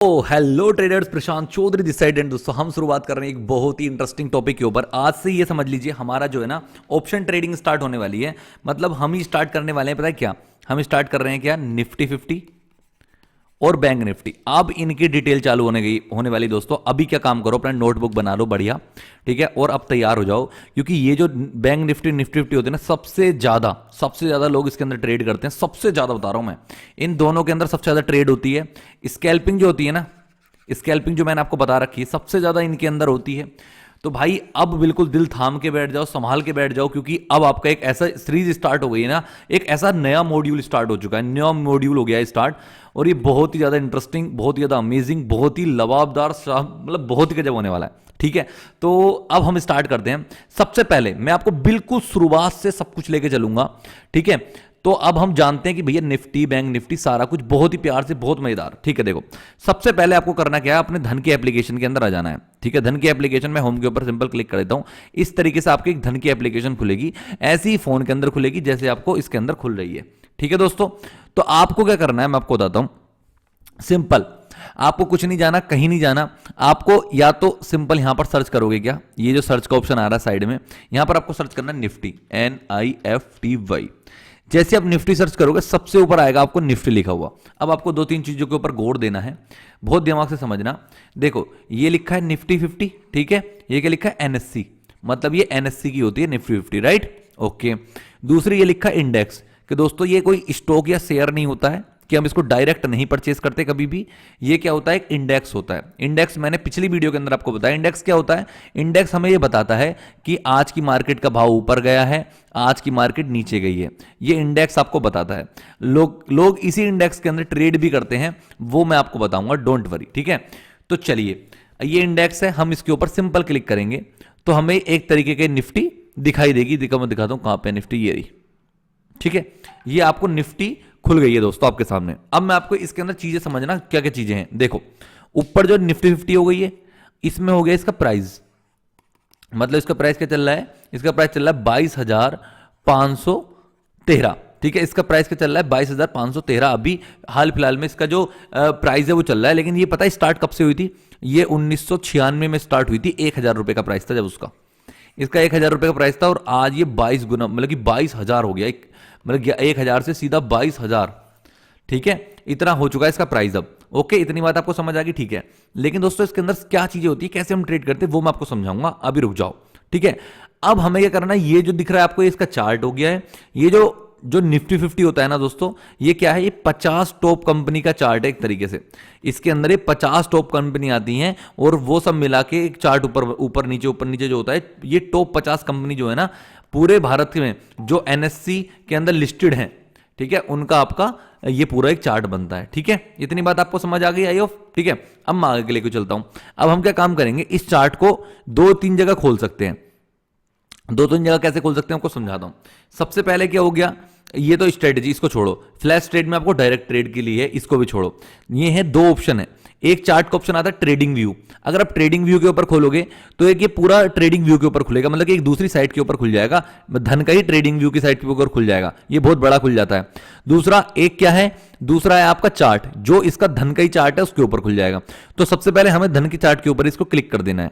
Hello traders, Prashant Chaudhary this side. And दोस्तों, हम शुरुआत कर रहे हैं एक बहुत ही इंटरेस्टिंग टॉपिक के ऊपर। आज से ये समझ लीजिए हमारा जो है ना ऑप्शन ट्रेडिंग स्टार्ट होने वाली है। मतलब हम ही स्टार्ट करने वाले हैं। पता है क्या हम स्टार्ट कर रहे हैं? क्या निफ्टी 50 और बैंक निफ्टी। अब इनकी डिटेल चालू होने वाली। दोस्तों अभी क्या काम करो, अपना नोटबुक बना लो बढ़िया, ठीक है, और अब तैयार हो जाओ, क्योंकि ये जो बैंक निफ्टी निफ्टी 50 होते हैं ना, सबसे ज्यादा लोग इसके अंदर ट्रेड करते हैं। सबसे ज्यादा बता रहा हूं मैं, इन दोनों के अंदर सबसे ज्यादा ट्रेड होती है। स्कैल्पिंग जो होती है ना, स्कैल्पिंग जो मैंने आपको बता रखी है, सबसे ज्यादा इनके अंदर होती है। तो भाई अब बिल्कुल दिल थाम के बैठ जाओ, संभाल के बैठ जाओ, क्योंकि अब आपका एक ऐसा सीरीज स्टार्ट हो गई है ना, एक ऐसा नया मॉड्यूल स्टार्ट हो चुका है, नया मॉड्यूल हो गया है स्टार्ट। और ये बहुत ही ज्यादा इंटरेस्टिंग, बहुत ही ज्यादा अमेजिंग, बहुत ही लवाबदार, मतलब बहुत ही गजब होने वाला है। ठीक है, तो अब हम स्टार्ट करते हैं। सबसे पहले मैं आपको बिल्कुल शुरुआत से सब कुछ लेके चलूंगा, ठीक है। तो अब हम जानते हैं कि भैया निफ्टी बैंक निफ्टी सारा कुछ बहुत ही प्यार से, बहुत मजेदार। ठीक है, देखो सबसे पहले आपको करना क्या है, अपने धन की एप्लीकेशन के अंदर आ जाना है। ठीक है, धन की एप्लीकेशन में होम के ऊपर सिंपल क्लिक कर देता हूं। इस तरीके से आपकी एक धन की एप्लीकेशन खुलेगी, ऐसी ही फोन के अंदर खुलेगी जैसे आपको इसके अंदर खुल रही है। ठीक है दोस्तों, तो आपको क्या करना है मैं आपको बताता हूं। सिंपल, आपको कुछ नहीं जाना, कहीं नहीं जाना। आपको या तो सिंपल यहां पर सर्च करोगे, क्या ये जो सर्च का ऑप्शन आ रहा है साइड में, यहां पर आपको सर्च करना है निफ्टी, NIFTY। जैसे आप निफ्टी सर्च करोगे सबसे ऊपर आएगा आपको निफ्टी लिखा हुआ। अब आपको दो तीन चीजों के ऊपर गौर देना है, बहुत दिमाग से समझना। देखो ये लिखा है निफ्टी 50, ठीक है, ये क्या लिखा है NSC, मतलब ये NSC की होती है निफ्टी 50, राइट, ओके। दूसरी ये लिखा है इंडेक्स, कि दोस्तों ये कोई स्टॉक या शेयर नहीं होता है, कि हम इसको डायरेक्ट नहीं परचेस करते कभी भी। ये क्या होता है, एक इंडेक्स होता है। इंडेक्स मैंने पिछली वीडियो के अंदर आपको बताया इंडेक्स क्या होता है। इंडेक्स हमें ये बताता है कि आज की मार्केट का भाव ऊपर गया है, आज की मार्केट नीचे गई है, ये इंडेक्स आपको बताता है। लोग इसी इंडेक्स के अंदर ट्रेड भी करते हैं, वो मैं आपको बताऊंगा, डोंट वरी। ठीक है, तो चलिए ये इंडेक्स है, हम इसके ऊपर सिंपल क्लिक करेंगे तो हमें एक तरीके के निफ्टी दिखाई देगी। मैं दिखाता हूं कहां पे निफ्टी, ये रही। ठीक है, ये आपको निफ्टी खुल गई है दोस्तों आपके सामने। अब मैं आपको इसके अंदर चीजें समझना, क्या क्या चीजें हैं। देखो ऊपर जो निफ्टी 50 हो गई है, इसमें हो गया इसका प्राइस, मतलब इसका प्राइस क्या चल रहा है, इसका प्राइस चल रहा है 22,513। ठीक है, इसका प्राइस क्या चल रहा है 22,513। अभी हाल फिलहाल में इसका जो प्राइस है वो चल रहा है। लेकिन ये पता है स्टार्ट कब से हुई थी, ये 1996 में स्टार्ट हुई थी। 1,000 रुपए का प्राइस था जब उसका, इसका 1,000 रुपए का प्राइस था, और आज ये 22 गुना, मतलब कि 22,000 हो गया। मतलब 1,000 से सीधा 22,000। ठीक है, इतना हो चुका है इसका प्राइस अब। ओके, इतनी बात आपको समझ आ गई, ठीक है। लेकिन दोस्तों इसके अंदर क्या चीजें होती है, कैसे हम ट्रेड करते हैं, वो मैं आपको समझाऊंगा, अभी रुक जाओ। ठीक है, अब हमें क्या करना है, ये जो दिख रहा है आपको, इसका चार्ट हो गया है। ये जो निफ्टी 50 होता है ना दोस्तों, ये क्या है, ये 50 टॉप कंपनी का चार्ट है एक तरीके से। इसके अंदर ये 50 टॉप कंपनी आती हैं, और वो सब मिला के एक चार्ट ऊपर नीचे जो होता है, ये टॉप 50 कंपनी जो है ना पूरे भारत में, जो NSC के अंदर लिस्टेड हैं, ठीक है, उनका आपका ये पूरा एक चार्ट बनता है। ठीक है, इतनी बात आपको समझ आ गई आई होप। ठीक है, अब मैं आगे लेके चलता हूं। अब हम क्या काम करेंगे, इस चार्ट को 2-3 जगह खोल सकते हैं। 2-3 जगह कैसे खोल सकते हैं आपको समझाता हूं। सबसे पहले क्या हो गया, ये तो स्ट्रेटेजी, इसको छोड़ो। फ्लैश ट्रेड में आपको डायरेक्ट ट्रेड के लिए है, इसको भी छोड़ो। ये है दो ऑप्शन है, एक चार्ट का ऑप्शन आता है ट्रेडिंग व्यू। अगर आप ट्रेडिंग व्यू के ऊपर खोलोगे तो एक ये पूरा ट्रेडिंग व्यू के ऊपर खुलेगा, मतलब कि एक दूसरी साइट के ऊपर खुल जाएगा, धन का ही ट्रेडिंग व्यू की साइट के ऊपर खुल जाएगा, ये बहुत बड़ा खुल जाता है। दूसरा एक क्या है, दूसरा है आपका चार्ट, जो इसका धन का ही चार्ट है उसके ऊपर खुल जाएगा। तो सबसे पहले हमें धन के चार्ट के ऊपर इसको क्लिक कर देना है।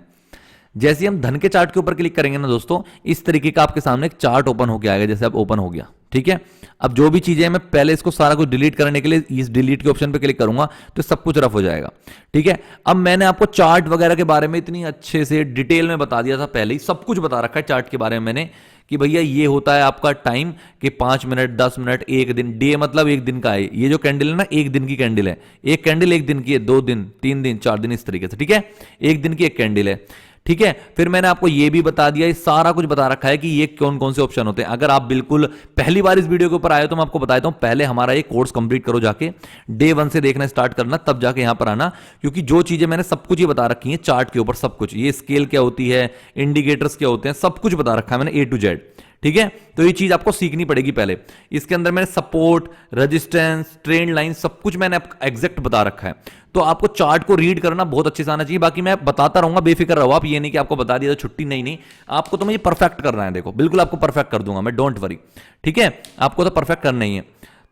जैसे हम धन के चार्ट के ऊपर क्लिक करेंगे ना दोस्तों, इस तरीके का आपके सामने एक चार्ट ओपन होकर आएगा, जैसे अब ओपन हो गया। ठीक है, अब जो भी चीजें मैं पहले इसको सारा कुछ डिलीट करने के लिए इस डिलीट के ऑप्शन पे क्लिक करूंगा तो सब कुछ रफ हो जाएगा। ठीक है, अब मैंने आपको चार्ट वगैरह के बारे में इतनी अच्छे से डिटेल में बता दिया था, पहले ही सब कुछ बता रखा है चार्ट के बारे में मैंने, कि भैया ये होता है आपका टाइम, कि 5 मिनट 10 मिनट, एक दिन, डे मतलब एक दिन का है। ये जो कैंडल है ना, एक दिन की कैंडल है, एक कैंडल एक दिन की है, 2 दिन 3 दिन 4 दिन, इस तरीके से। ठीक है, एक दिन की एक कैंडल है। ठीक है, फिर मैंने आपको ये भी बता दिया, ये सारा कुछ बता रखा है कि ये कौन कौन से ऑप्शन होते हैं। अगर आप बिल्कुल पहली बार इस वीडियो के ऊपर आए हो तो मैं आपको बता देता हूं, पहले हमारा ये कोर्स कंप्लीट करो, जाके डे 1 से देखना स्टार्ट करना, तब जाके यहां पर आना, क्योंकि जो चीजें मैंने सब कुछ ये बता रखी है चार्ट के ऊपर, सब कुछ, ये स्केल क्या होती है, इंडिकेटर्स क्या होते हैं, सब कुछ बता रखा है मैंने A to Z। ठीक है, तो ये चीज आपको सीखनी पड़ेगी पहले। इसके अंदर मैंने सपोर्ट, रेजिस्टेंस, ट्रेंड लाइन, सब कुछ मैंने एग्जैक्ट बता रखा है। तो आपको चार्ट को रीड करना बहुत अच्छे से आना चाहिए। बाकी मैं बताता रहूंगा, बेफिक्र रहो आप, ये नहीं कि आपको बता दिया तो छुट्टी, नहीं, आपको तो मुझे परफेक्ट करना है। देखो बिल्कुल आपको परफेक्ट कर दूंगा मैं, डोंट वरी। ठीक है, आपको तो परफेक्ट करना ही है,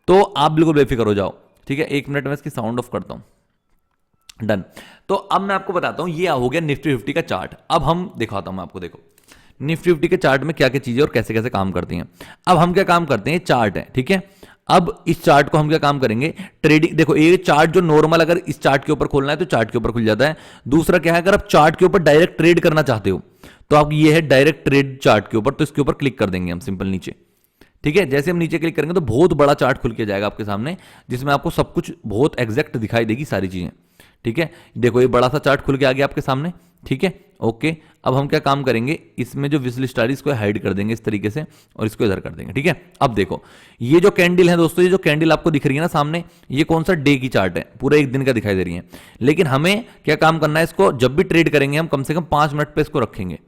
तो आप बिल्कुल बेफिक्र हो जाओ। ठीक है, 1 मिनट में इसकी साउंड ऑफ करता हूं। डन। तो अब मैं आपको बताता हूं, ये हो गया निफ्टी 50 का चार्ट। अब हम दिखाता हूं मैं आपको, देखो निफ्टी 50 के चार्ट में क्या क्या चीजें और कैसे कैसे काम करती हैं। अब हम क्या काम करते हैं, चार्ट है, ठीक है। अब इस चार्ट को हम क्या काम करेंगे, ट्रेडिंग। देखो ये चार्ट जो नॉर्मल अगर इस चार्ट के ऊपर खोलना है तो चार्ट के ऊपर खुल जाता है। दूसरा क्या है, अगर आप चार्ट के ऊपर डायरेक्ट ट्रेड करना चाहते हो तो आप, ये है डायरेक्ट ट्रेड चार्ट के ऊपर, तो इसके ऊपर क्लिक कर देंगे हम सिंपल नीचे, ठीक है। जैसे हम नीचे क्लिक करेंगे तो बहुत बड़ा चार्ट खुल के जाएगा आपके सामने, जिसमें आपको सब कुछ बहुत एग्जैक्ट दिखाई देगी सारी चीजें, ठीक है। देखो ये बड़ा सा चार्ट खुल के आ गया आपके सामने, ठीक है, ओके। अब हम क्या काम करेंगे, इसमें जो विश लिस्ट आ रही है इसको हाइड कर देंगे इस तरीके से और इसको इधर कर देंगे, ठीक है। अब देखो ये जो कैंडल है दोस्तों, ये जो कैंडल आपको दिख रही है ना सामने, ये कौन सा डे की चार्ट है, पूरा एक दिन का दिखाई दे रही है। लेकिन हमें क्या काम करना है, इसको जब भी ट्रेड करेंगे हम कम से कम 5 मिनट पे इसको रखेंगे।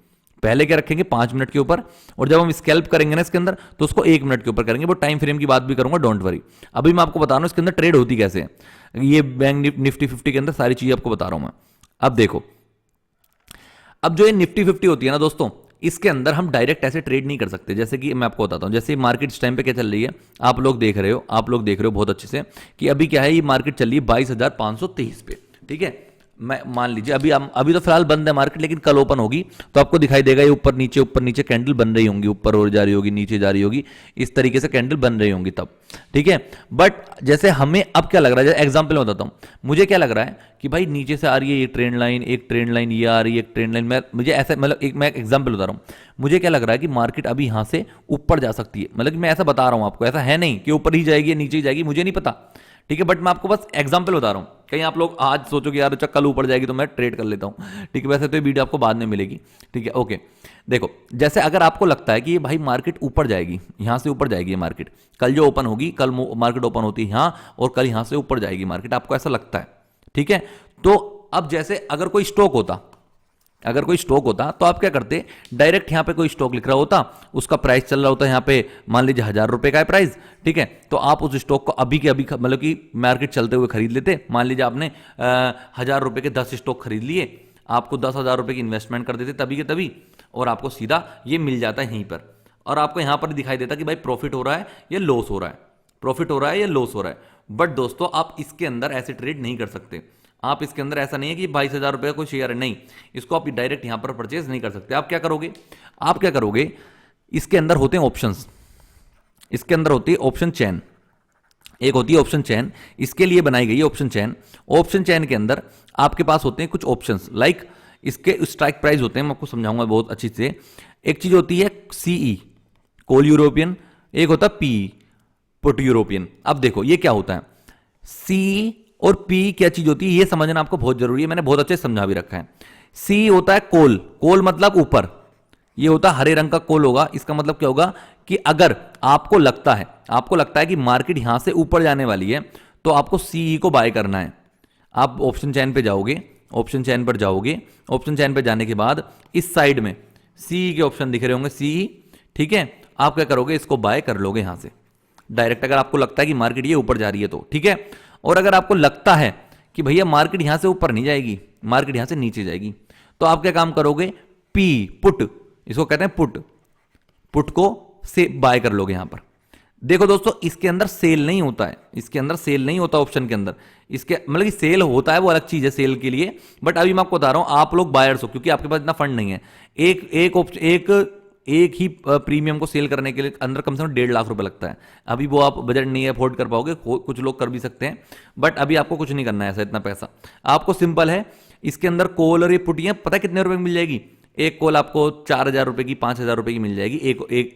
पहले क्या रखेंगे, 5 मिनट के ऊपर, और जब हम स्कैल्प करेंगे ना इसके अंदर तो उसको 1 मिनट के ऊपर करेंगे। वो टाइम फ्रेम की बात भी करूंगा, डोंट वरी। अभी मैं आपको बता रहा हूं इसके अंदर ट्रेड होती कैसे है। ये बैंक निफ्टी 50 के अंदर सारी चीजें आपको बता रहा हूं मैं। अब देखो, अब जो ये निफ्टी 50 होती है ना दोस्तों, इसके अंदर हम डायरेक्ट ऐसे ट्रेड नहीं कर सकते। जैसे कि मैं आपको बताता हूं, जैसे मार्केट इस टाइम पे क्या चल रही है, आप लोग देख रहे हो बहुत अच्छे से कि अभी क्या है, ये मार्केट चल रही है 22,523 पे, ठीक है। मैं मान लीजिए अभी तो फिलहाल बंद है मार्केट, लेकिन कल ओपन होगी तो आपको दिखाई देगा ये ऊपर नीचे कैंडल बन रही होंगी, ऊपर और जा रही होगी, नीचे जा रही होगी, इस तरीके से कैंडल बन रही होंगी तब, ठीक है। बट जैसे हमें अब क्या लग रहा है, जैसे एग्जांपल बताता हूं, मुझे क्या लग रहा है कि भाई नीचे से आ रही है ये ट्रेंड लाइन, एक ट्रेंड लाइन ये आ रही है, एक ट्रेंड लाइन, मुझे ऐसा मतलब मैं एग्जाम्पल बता रहा हूं, मुझे क्या लग रहा है कि मार्केट अभी यहां से ऊपर जा सकती है। मतलब कि मैं ऐसा बता रहा हूं आपको, ऐसा है नहीं कि ऊपर ही जाएगी नीचे ही जाएगी, मुझे नहीं पता, ठीक है। बट मैं आपको बस एग्जांपल बता रहा हूं, कहीं आप लोग आज सोचो कि यार अच्छा कल ऊपर जाएगी तो मैं ट्रेड कर लेता हूं, ठीक है। वैसे तो ये वीडियो आपको बाद में मिलेगी, ठीक है, ओके। देखो जैसे अगर आपको लगता है कि ये भाई मार्केट ऊपर जाएगी, यहां से ऊपर जाएगी ये मार्केट, कल जो ओपन होगी, कल मार्केट ओपन होती है यहां और कल यहां से ऊपर जाएगी मार्केट, आपको ऐसा लगता है, ठीक है। तो अब जैसे अगर कोई स्टॉक होता तो आप क्या करते, डायरेक्ट यहां पे कोई स्टॉक लिख रहा होता, उसका प्राइस चल रहा होता है यहां पे, मान लीजिए 1,000 रुपए का है प्राइस, ठीक है। तो आप उस स्टॉक को अभी के अभी मतलब कि मार्केट चलते हुए खरीद लेते। मान लीजिए आपने 1,000 रुपए के 10 स्टॉक खरीद लिए, आपको 10,000 रुपए की इन्वेस्टमेंट कर देते तभी के तभी, और आपको सीधा ये मिल जाता है यहीं पर, और आपको यहां पर दिखाई देता कि भाई प्रॉफिट हो रहा है या लॉस हो रहा है, प्रॉफिट हो रहा है या लॉस हो रहा है। बट दोस्तों आप इसके अंदर ऐसे ट्रेड नहीं कर सकते। आप इसके अंदर ऐसा नहीं है कि 22,000 रुपए का कोई शेयर है, नहीं, इसको आप डायरेक्ट यहां पर परचेज नहीं कर सकते। आप क्या करोगे, इसके अंदर होते हैं ऑप्शंस, इसके अंदर होती है ऑप्शन चेन, एक होती है ऑप्शन चेन, इसके लिए बनाई गई है ऑप्शन चेन। ऑप्शन चेन के अंदर आपके पास होते हैं कुछ ऑप्शंस, लाइक इसके स्ट्राइक प्राइस होते हैं, मैं आपको समझाऊंगा बहुत अच्छी से। एक चीज होती है सीई, कोल यूरोपियन, एक होता है पीई, पुट यूरोपियन। अब देखो ये क्या होता है, सी और पी क्या चीज होती है ये समझना आपको बहुत जरूरी है, मैंने बहुत अच्छे से समझा भी रखा है। सी होता है कोल, कोल मतलब ऊपर, ये होता है हरे रंग का कोल होगा। इसका मतलब क्या होगा कि अगर आपको लगता है कि मार्केट यहां से ऊपर जाने वाली है तो आपको सीई को बाय करना है। आप ऑप्शन चेन पे जाओगे, ऑप्शन चेन पर जाओगे, ऑप्शन चेन पे जाने के बाद इस साइड में सीई के ऑप्शन दिख रहे होंगे, सीई, ठीक है। आप क्या करोगे, इसको बाय कर लोगे यहां से डायरेक्ट, अगर आपको लगता है कि मार्केट ये ऊपर जा रही है तो, ठीक है। और अगर आपको लगता है कि भैया मार्केट यहां से ऊपर नहीं जाएगी, मार्केट यहां से नीचे जाएगी, तो आप क्या काम करोगे, पी पुट, इसको कहते हैं पुट को से बाय कर लोगे यहां पर। देखो दोस्तों इसके अंदर सेल नहीं होता है, इसके अंदर सेल नहीं होता ऑप्शन के अंदर, इसके मतलब कि सेल होता है वो अलग चीज है सेल के लिए। बट अभी मैं आपको बता रहा हूं, आप लोग बायर्स हो क्योंकि आपके पास इतना फंड नहीं है। एक ही प्रीमियम को सेल करने के लिए अंदर कम से कम 1.5 लाख रुपए लगता है। अभी वो आप बजट नहीं अफोर्ड कर पाओगे, कुछ लोग कर भी सकते हैं, बट अभी आपको कुछ नहीं करना है ऐसा इतना पैसा। आपको सिंपल है, इसके अंदर कॉल और ये पुटियां पता कितने रुपए में मिल जाएगी, एक कॉल आपको 4,000 रुपए की, 5,000 रुपए की मिल जाएगी,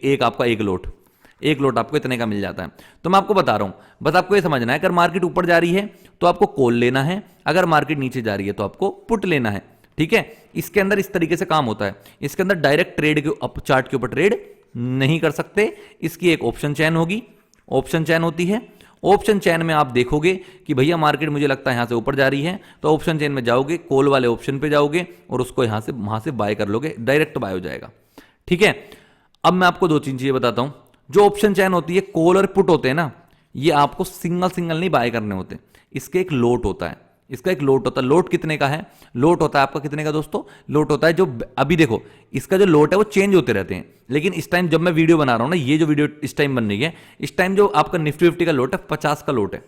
एक आपका एक लोट आपको इतने का मिल जाता है। तो मैं आपको बता रहा हूं, बस आपको ये समझना है, अगर मार्केट ऊपर जा रही है तो आपको कॉल लेना है, अगर मार्केट नीचे जा रही है तो आपको पुट लेना है, ठीक है। इसके अंदर इस तरीके से काम होता है, इसके अंदर डायरेक्ट ट्रेड के चार्ट के ऊपर ट्रेड नहीं कर सकते। इसकी एक ऑप्शन चेन होगी, ऑप्शन चेन होती है। ऑप्शन चेन में आप देखोगे कि भैया मार्केट मुझे लगता है यहां से ऊपर जा रही है, तो ऑप्शन चेन में जाओगे, कॉल वाले ऑप्शन पे जाओगे और उसको वहां से बाय कर लोगे, डायरेक्ट बाय हो जाएगा, ठीक है। अब मैं आपको 2 चीजें बताता हूं। जो ऑप्शन चेन होती है, कॉल और पुट होते हैं ना, ये आपको सिंगल नहीं बाय करने होते, इसके एक लोट होता है, इसका एक लोट होता है। लोट कितने का है, लोट होता है आपका कितने का दोस्तों, लोट होता है जो अभी देखो इसका जो लोट है वो चेंज होते रहते हैं, लेकिन इस टाइम जब मैं वीडियो बना रहा हूं ना, ये जो वीडियो इस टाइम बन रही है, इस टाइम जो आपका निफ्टी 50 का लोट है 50 का लोट है।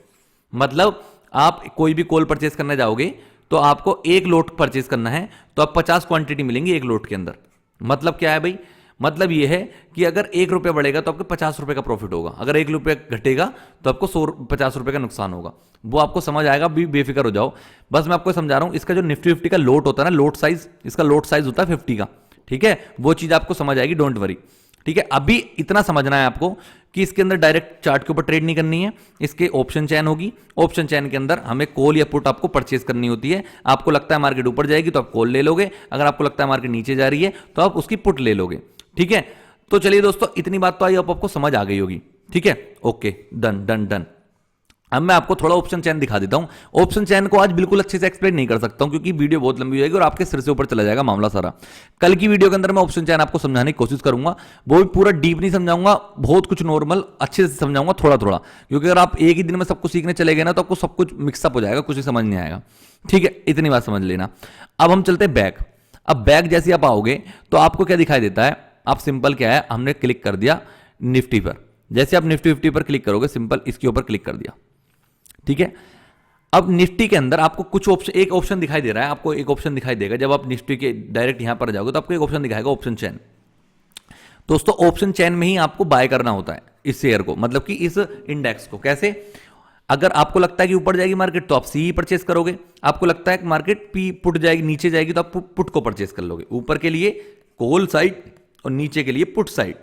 मतलब आप कोई भी कॉल परचेस करने जाओगे तो आपको एक लोट परचेज करना है तो आप 50 क्वांटिटी मिलेंगी एक लोट के अंदर। मतलब क्या है भाई, मतलब ये है कि अगर 1 रुपया बढ़ेगा तो आपको 50 रुपए का प्रॉफिट होगा, अगर 1 रुपया घटेगा तो आपको 50 रुपए का नुकसान होगा। वो आपको समझ आएगा, भी बेफिक्र हो जाओ। बस मैं आपको समझा रहा हूं, इसका जो निफ्टी 50 का लोट होता है ना, लोट साइज, इसका लोट साइज होता है 50 का, ठीक है, वो चीज आपको समझ आएगी, डोंट वरी। ठीक है, अभी इतना समझना है आपको कि इसके अंदर डायरेक्ट चार्ट के ऊपर ट्रेड नहीं करनी है, इसके ऑप्शन चैन होगी, ऑप्शन चैन के अंदर हमें कॉल या पुट आपको परचेज करनी होती है। आपको लगता है मार्केट ऊपर जाएगी तो आप कॉल ले लोगे, अगर आपको लगता है मार्केट नीचे जा रही है तो आप उसकी पुट ले लोगे। ठीक है, तो चलिए दोस्तों, इतनी बात तो आई, अब आपको समझ आ गई होगी। ठीक है, ओके, डन डन डन। अब मैं आपको थोड़ा ऑप्शन चैन दिखा देता हूं। ऑप्शन चैन को आज बिल्कुल अच्छे से एक्सप्लेन नहीं कर सकता हूं क्योंकि वीडियो बहुत लंबी हो जाएगी और आपके सिर से ऊपर चला जाएगा मामला सारा। कल की वीडियो के अंदर मैं ऑप्शन चैन आपको समझाने की कोशिश करूंगा, वो भी पूरा डीप नहीं समझाऊंगा, बहुत कुछ नॉर्मल अच्छे से समझाऊंगा थोड़ा थोड़ा, क्योंकि अगर आप एक ही दिन में सब कुछ सीखने चले गए ना तो आपको सब कुछ मिक्सअप हो जाएगा, कुछ समझ नहीं आएगा। ठीक है, इतनी बात समझ लेना। अब हम चलते हैं बैक। अब बैक जैसे आप आओगे तो आपको क्या दिखाई देता है, आप सिंपल क्या है, हमने क्लिक कर दिया निफ्टी पर। जैसे आप निफ्टी 50 पर क्लिक करोगे, सिंपल इसके ऊपर क्लिक कर दिया। ठीक है, अब निफ्टी के अंदर आपको कुछ ऑप्शन, एक ऑप्शन दिखाई दे रहा है, आपको एक ऑप्शन दिखाई देगा जब आप निफ्टी के डायरेक्ट यहां पर जाओगे तो आपको एक ऑप्शन दिखाएगा ऑप्शन चैन। दोस्तों ऑप्शन चैन में ही आपको बाय करना होता है इस शेयर को, मतलब कि इस इंडेक्स को। कैसे, अगर आपको लगता है कि ऊपर जाएगी मार्केट तो आप सी परचेस करोगे, आपको लगता है कि मार्केट पी पुट जाएगी, नीचे जाएगी तो आप पुट को परचेस कर लोगे। ऊपर के लिए कॉल साइड और नीचे के लिए पुट साइड।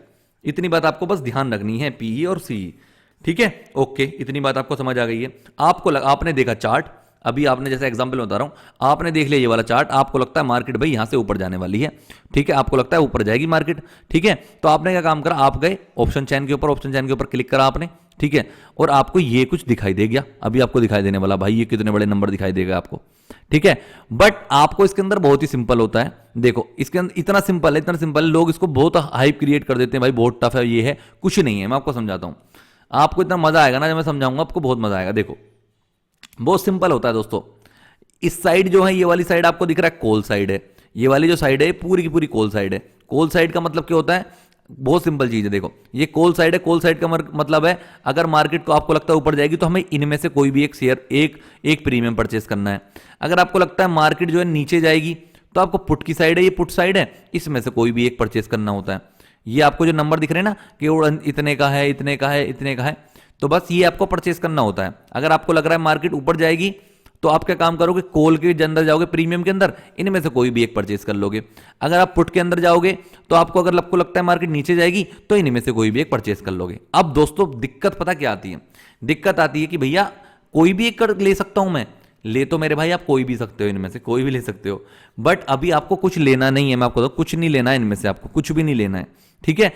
इतनी बात आपको बस ध्यान रखनी है, पीई और सीई। ठीक है, ओके, इतनी बात आपको समझ आ गई है। आपने देखा चार्ट, अभी आपने जैसे एग्जांपल बता रहा हूं, आपने देख लिया ये वाला चार्ट, आपको लगता है मार्केट भाई यहां से ऊपर जाने वाली है। ठीक है, आपको लगता है ऊपर जाएगी मार्केट। ठीक है, तो आपने क्या काम करा, आप गए ऑप्शन चैन के ऊपर, ऑप्शन चैन के ऊपर क्लिक करा आपने। ठीक है, और आपको ये कुछ दिखाई दे गया, अभी आपको दिखाई देने वाला, भाई ये कितने बड़े नंबर दिखाई देगा आपको। ठीक है, बट आपको इसके अंदर बहुत ही सिंपल होता है। देखो इसके अंदर इतना सिंपल है, इतना सिंपल है, लोग इसको बहुत हाइप क्रिएट कर देते हैं, भाई बहुत टफ है, ये है, कुछ नहीं है। मैं आपको समझाता हूं, आपको इतना मजा आएगा ना जब मैं समझाऊंगा, आपको बहुत मजा आएगा। देखो बहुत सिंपल होता है दोस्तों। इस साइड जो है, ये वाली साइड आपको दिख रहा है कॉल साइड है, ये वाली जो साइड है पूरी की पूरी कॉल साइड है। कॉल साइड का मतलब क्या होता है, बहुत सिंपल चीज है। देखो ये कॉल साइड है, कॉल साइड का मतलब है अगर मार्केट को आपको लगता है ऊपर जाएगी तो हमें इनमें से कोई भी एक शेयर, एक प्रीमियम परचेस करना है। अगर आपको लगता है मार्केट जो है नीचे जाएगी तो आपको पुट की साइड है, ये पुट साइड है, इसमें से कोई भी एक परचेस करना होता है। ये आपको जो नंबर दिख रहे हैं ना कि इतने का है, इतने का है, इतने का है, तो बस ये आपको परचेस करना होता है। अगर आपको लग रहा है मार्केट ऊपर जाएगी तो आप क्या काम करोगे, कॉल के अंदर जाओगे, प्रीमियम के अंदर, इनमें से कोई भी एक परचेस कर लोगे। अगर आप पुट के अंदर जाओगे तो आपको अगर आपको लगता है मार्केट नीचे जाएगी तो इनमें से कोई भी एक परचेस कर लोगे। अब दोस्तों दिक्कत पता क्या आती है, दिक्कत आती है कि भैया कोई भी एक ले सकता हूं मैं, ले तो मेरे भाई आप कोई भी सकते हो, इनमें से कोई भी ले सकते हो, बट अभी आपको कुछ लेना नहीं है। मैं आपको कुछ नहीं लेना है, इनमें से आपको कुछ भी नहीं लेना है। ठीक है,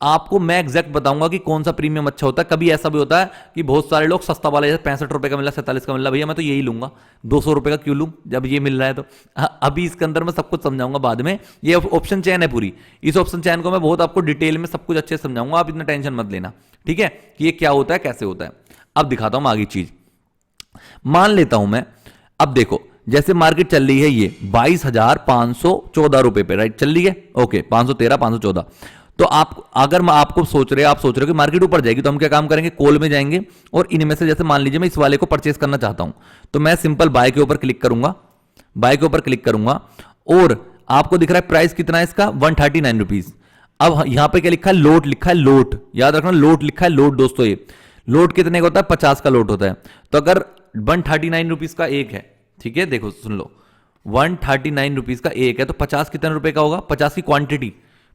आपको मैं एग्जैक्ट बताऊंगा कि कौन सा प्रीमियम अच्छा होता है। कभी ऐसा भी होता है कि बहुत सारे लोग सस्ता वाला, जैसे 65 रुपए का मिला, 47 का मिला, भैया मैं तो यही लूंगा, 200 रुपए का क्यों लूं जब ये मिल रहा है। तो अभी इसके अंदर मैं सब कुछ समझाऊंगा बाद में। ये ऑप्शन चैन है पूरी, इस ऑप्शन चैन को मैं बहुत आपको डिटेल में सब कुछ अच्छे से समझाऊंगा, आप इतना टेंशन मत लेना। ठीक है, कि ये क्या होता है, कैसे होता है। अब दिखाता हूं आगे चीज, मान लेता हूं मैं। अब देखो जैसे मार्केट चल रही है ये 22,514 रुपए पे, राइट, चल रही है, ओके, 513, 514। तो आप अगर आप सोच रहे हो कि मार्केट ऊपर जाएगी तो हम क्या काम करेंगे, कॉल में जाएंगे और इनमें से जैसे मान लीजिए मैं इस वाले को परचेस करना चाहता हूं तो मैं सिंपल बाय के ऊपर क्लिक करूंगा, बाय के ऊपर क्लिक करूंगा और आपको दिख रहा है प्राइस कितना है इसका, 139 रुपीज। अब यहां पे क्या लिखा है, लोट लिखा है, लोट याद रखना, लोट लिखा है, लोट दोस्तों। ये लोट कितने का होता है, 50 का लोट होता है। तो अगर 139 रुपीज का एक है, ठीक है, देखो सुन लो, 139 रुपीज का एक है तो 50 कितने रुपए का होगा, 50 की क्वांटिटी,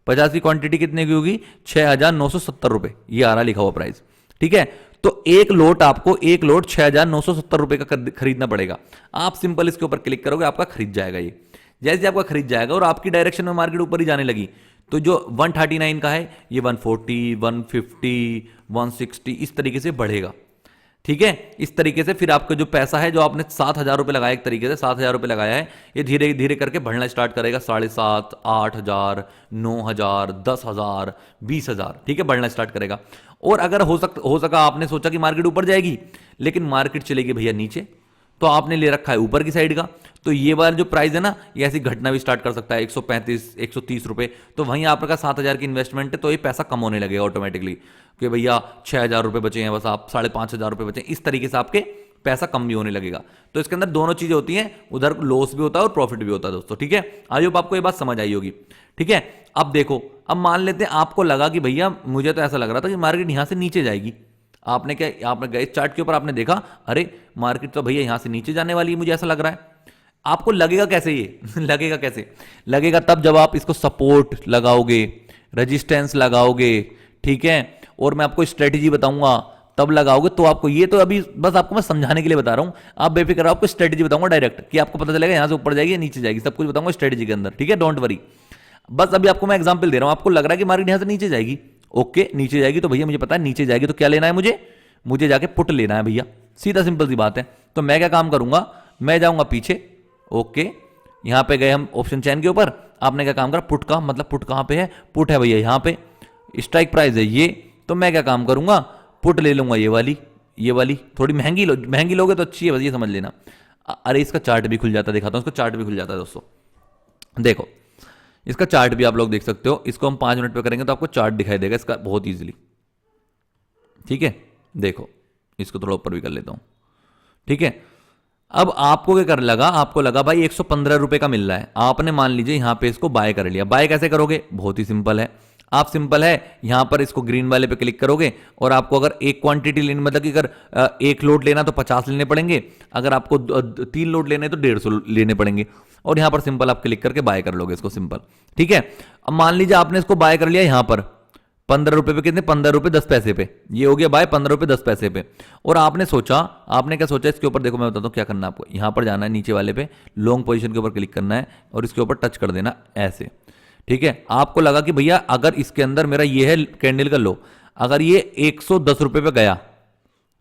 50 की क्वांटिटी कितने की होगी, 6,970 रुपए, ये आ रहा लिखा हुआ प्राइस। ठीक है, तो एक लोट आपको, एक लोट 6,970 रुपए का खरीदना पड़ेगा। आप सिंपल इसके ऊपर क्लिक करोगे, आपका खरीद जाएगा ये। जैसे आपका खरीद जाएगा और आपकी डायरेक्शन में मार्केट ऊपर ही जाने लगी तो जो 139 का है ये 140, 150, 160 इस तरीके से बढ़ेगा। ठीक है, इस तरीके से फिर आपका जो पैसा है, जो आपने 7,000 रुपए लगाया, एक तरीके से 7,000 रुपए लगाया है, ये धीरे धीरे करके बढ़ना स्टार्ट करेगा, 7,500, 8,000, 9,000, 10,000, 20,000, ठीक है, बढ़ना स्टार्ट करेगा। और अगर हो सका आपने सोचा कि मार्केट ऊपर जाएगी लेकिन मार्केट चलेगी भैया नीचे, तो आपने ले रखा है ऊपर की साइड का, तो ये वाला जो प्राइस है ना ये ऐसी घटना भी स्टार्ट कर सकता है, 135, 130 रुपए। तो वहीं आपका 7,000 की इन्वेस्टमेंट है तो ये पैसा कम होने लगेगा ऑटोमेटिकली कि भैया 6,000 रुपए बचे हैं, बस आप 5,500 रुपए बचे हैं। इस तरीके से आपके पैसा कम भी होने लगेगा। तो इसके अंदर दोनों चीजें होती हैं, उधर लॉस भी होता है और प्रॉफिट भी होता है दोस्तों, ठीक है। आई होप आपको ये बात समझ आई होगी, ठीक है। अब देखो, अब मान लेते हैं आपको लगा कि भैया मुझे तो ऐसा लग रहा था कि मार्केट यहां से नीचे जाएगी। आपने क्या, आपने गए चार्ट के ऊपर, आपने देखा अरे मार्केट तो भैया यहां से नीचे जाने वाली है, मुझे ऐसा लग रहा है। आपको लगेगा कैसे ये लगेगा कैसे? लगेगा तब जब आप इसको सपोर्ट लगाओगे, रेजिस्टेंस लगाओगे, ठीक है, और मैं आपको स्ट्रेटेजी बताऊंगा तब लगाओगे तो आपको, ये तो अभी बस आपको मैं समझाने के लिए बता रहा हूं, आप बेफिक्र रहो, आपको स्ट्रेटेजी बताऊंगा डायरेक्ट कि आपको पता चलेगा यहां से ऊपर जाएगी या नीचे जाएगी, सब कुछ बताऊंगा स्ट्रेटेजी के अंदर, ठीक है, डोंट वरी। बस अभी आपको मैं एग्जांपल दे रहा हूं, आपको लग रहा है कि मार्केट यहां से नीचे जाएगी, ओके नीचे जाएगी, तो भैया मुझे पता है नीचे जाएगी, तो क्या लेना है मुझे जाके पुट लेना है भैया, सीधा सिंपल सी बात है। तो मैं क्या काम करूंगा, मैं जाऊंगा पीछे, ओके, यहां पे गए हम ऑप्शन चैन के ऊपर, आपने क्या काम करा, पुट का मतलब पुट कहां पे है, पुट है भैया यहां पे, स्ट्राइक प्राइस है ये, तो मैं क्या काम करूंगा, पुट ले लूंगा, ये वाली थोड़ी महंगी लोगे तो अच्छी है, बस ये समझ लेना। अरे इसका चार्ट भी खुल जाता है, दिखाता हूं, इसका चार्ट भी खुल जाता है दोस्तों, देखो इसका चार्ट भी आप लोग देख सकते हो, इसको हम 5 मिनट पे करेंगे तो आपको चार्ट दिखाई देगा इसका बहुत ईजिली, ठीक है। देखो इसको थोड़ा ऊपर भी कर लेता हूं, ठीक है। अब आपको क्या कर लगा, आपको लगा भाई 115 रुपए का मिल रहा है, आपने मान लीजिए यहां पे इसको बाय कर लिया। बाय कैसे करोगे, बहुत ही सिंपल है, आप सिंपल है यहां पर इसको ग्रीन वाले पे क्लिक करोगे, और आपको अगर एक क्वांटिटी लेनी, मतलब कि अगर एक लोड लेना तो 50 लेने पड़ेंगे, अगर आपको 3 लोड लेने तो 150 लेने पड़ेंगे, और यहां पर सिंपल आप क्लिक करके बाय कर लोगे इसको, सिंपल, ठीक है। अब मान लीजिए आपने इसको बाय कर लिया यहां पर 15 रुपए पे, कितने, 15 रुपए 10 पैसे पे, ये हो गया बाय 15 रुपए 10 पैसे पे। और आपने सोचा, आपने क्या सोचा, इसके ऊपर देखो मैं बताता हूं क्या करना है आपको, यहां पर जाना है नीचे वाले पे, लॉन्ग पोजीशन के ऊपर क्लिक करना है और इसके ऊपर टच कर देना ऐसे, ठीक है। आपको लगा कि भैया अगर इसके अंदर मेरा ये है कैंडल का लो, अगर ये 110 रुपए पे गया,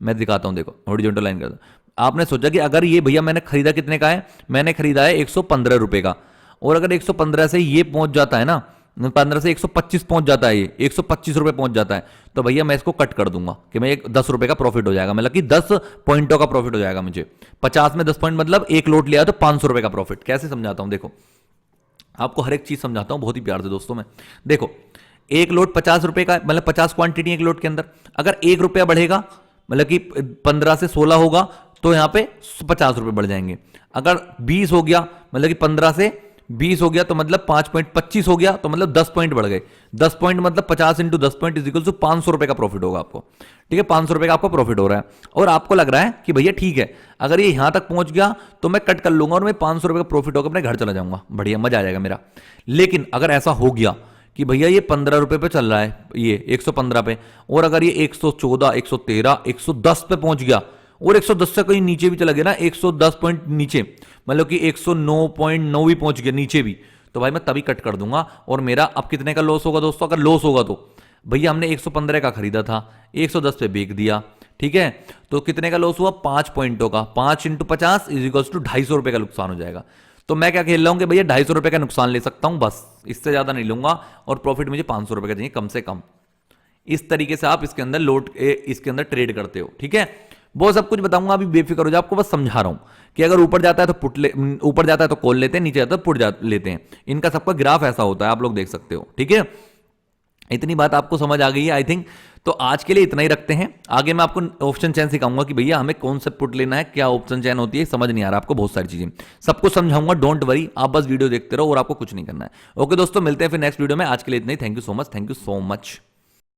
मैं दिखाता हूं, देखो हॉरिजॉन्टल लाइन कर, आपने सोचा कि अगर ये भैया मैंने खरीदा कितने का है, मैंने खरीदा है 115 रुपए का, और अगर 115 से ये पहुंच जाता है ना, 15 से 125 पहुंच जाता है, ये 125 रुपए पहुंच जाता है, तो भैया मैं इसको कट कर दूंगा कि मैं 10 रुपए का प्रॉफिट हो जाएगा, मतलब कि 10 पॉइंटों का प्रॉफिट हो जाएगा मुझे। 50 में 10 पॉइंट मतलब एक लोट लिया तो 500 रुपए का प्रॉफिट। कैसे समझाता हूं, देखो आपको हर एक चीज समझाता हूं बहुत ही प्यार से दोस्तों में। देखो एक लोट 50 रुपए का, मतलब 50 क्वांटिटी एक लोट के अंदर, अगर 1 रुपया बढ़ेगा, मतलब कि 15 से 16 होगा तो यहां पे 50 रुपए बढ़ जाएंगे। अगर 20 हो गया, मतलब कि 15 से 20 हो गया तो मतलब 5 पॉइंट 25 हो गया तो मतलब 10 पॉइंट बढ़ गए। 10 पॉइंट मतलब 50 into 10 point is equal to 500 रुपए का प्रॉफिट होगा आपको, ठीक है। 500 रुपए का आपको प्रॉफिट हो रहा है, और आपको लग रहा है कि भैया ठीक है, अगर ये यहां तक पहुंच गया तो मैं कट कर लूंगा और मैं 500 रुपए का प्रॉफिट होकर अपने घर चला जाऊंगा, बढ़िया मजा आ जाएगा मेरा। लेकिन अगर ऐसा हो गया कि भैया ये 15 रुपए पे चल रहा है, ये 115 पे, और अगर ये 114, 113, 110 पे पहुंच गया, और 110 से कहीं नीचे भी चला गया ना, 110 पॉइंट नीचे, मतलब कि 109.9 भी पहुंच गया नीचे भी, तो भाई मैं तभी कट कर दूंगा। और मेरा अब कितने का लॉस होगा दोस्तों, अगर लॉस होगा तो भैया हमने 115 का खरीदा था, 110 पे बेच दिया, ठीक है, तो कितने का लॉस हुआ, 5 पॉइंटों का, 5 इंटू 50 इज इक्वल टू 250 रुपए का नुकसान हो जाएगा। तो मैं क्या खेल रहा हूं कि भैया 250 रुपए का नुकसान ले सकता हूं, बस इससे ज्यादा नहीं लूंगा, और प्रॉफिट मुझे 500 रुपए का चाहिए कम से कम। इस तरीके से आप इसके अंदर इसके अंदर ट्रेड करते हो, ठीक है। वो सब कुछ बताऊंगा, अभी बेफिक्र हो जाओ, आपको बस समझा रहा हूं कि अगर ऊपर जाता है तो ऊपर जाता है तो कॉल लेते हैं, नीचे जाता है तो पुट लेते हैं। इनका सबका ग्राफ ऐसा होता है, आप लोग देख सकते हो, ठीक है। इतनी बात आपको समझ आ गई है आई थिंक। तो आज के लिए इतना ही रखते हैं, आगे मैं आपको ऑप्शन चैन सिखाऊंगा कि भैया हमें कौन सा पुट लेना है, क्या ऑप्शन चैन होती है, समझ नहीं आ रहा आपको, बहुत सारी चीजें सब कुछ समझाऊंगा, डोंट वरी, आप बस वीडियो देखते रहो और आपको कुछ नहीं करना है। ओके दोस्तों, मिलते हैं फिर नेक्स्ट वीडियो में, आज के लिए इतना ही, thank you so much, thank you so much.